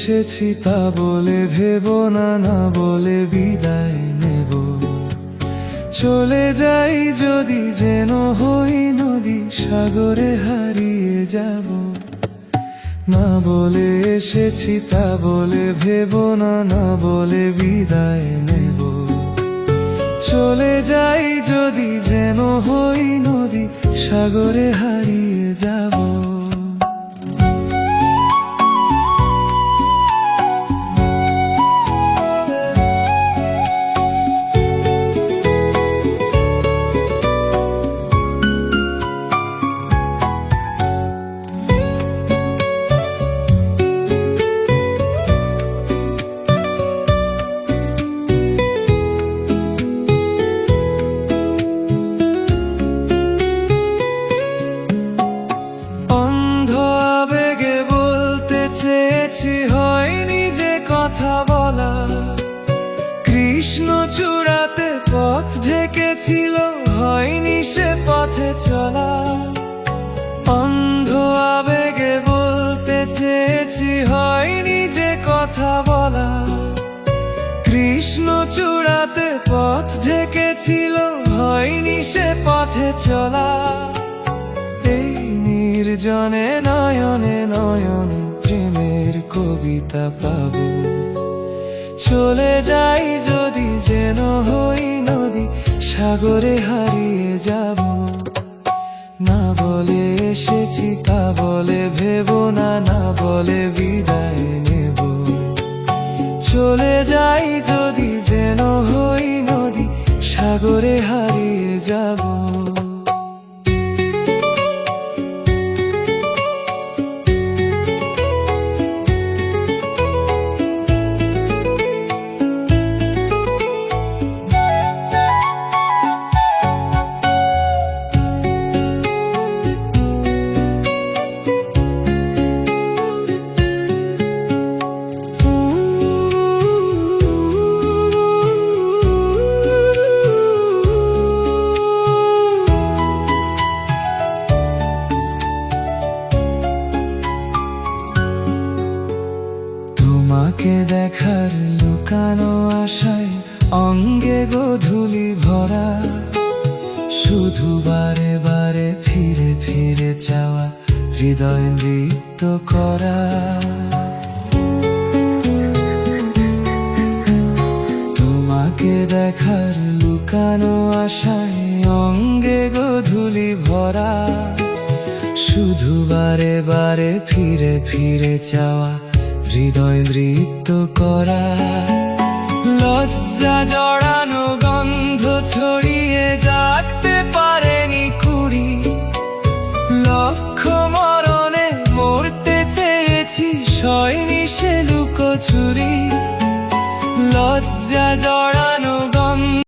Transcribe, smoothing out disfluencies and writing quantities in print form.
এসেছি তা বলে ভেবো না, না বলে বিদায় নেব। চলে যাই যদি যেন হই নদী, সাগরে হারিয়ে যাব। না বলে এসেছি তা বলে ভেবো না, না বলে বিদায় নেব। চলে যাই যদি যেন হই নদী, সাগরে হারিয়ে যাব। চেয়েছি হয়নি যে কথা বলা, কৃষ্ণ চূড়াতে পথ ঢেকেছিল, হয়নি সে পথে চলা। অন্ধ আবেগে বলতে চেয়েছি হয়নি যে কথা বলা, কৃষ্ণ চূড়াতে পথ ঢেকেছিল, হয়নি সে পথে চলা। এই নির্জনে নয়নে নয়নে প্রেমের কবিতা পাবো। চলে যাই যদি যেন হই নদী, সাগরে হারিয়ে যাব। না বলে এসেছি তা বলে ভেবো না, না বলে বিদায় নেব। চলে যাই যদি যেন হই নদী, সাগরে হারিয়ে যাব। তোমাকে দেখার লুকানো আশায় অঙ্গে গোধূলি ভরা, শুধু বারে বারে ফিরে ফিরে চাওয়া, হৃদয় নৃত্য করা। তোমাকে দেখার লুকানো আশায় অঙ্গে গোধূলি ভরা, শুধু বারে বারে ফিরে ফিরে চাওয়া, হৃদয় নৃত্য করা। লজ্জা জড়ানো গন্ধ ছড়িয়ে জাগতে পারেনি কুড়ি, লক্ষ মরণে মরতে চেয়েছি, সয়নি সে লুকোচুরি। লজ্জা জড়ানো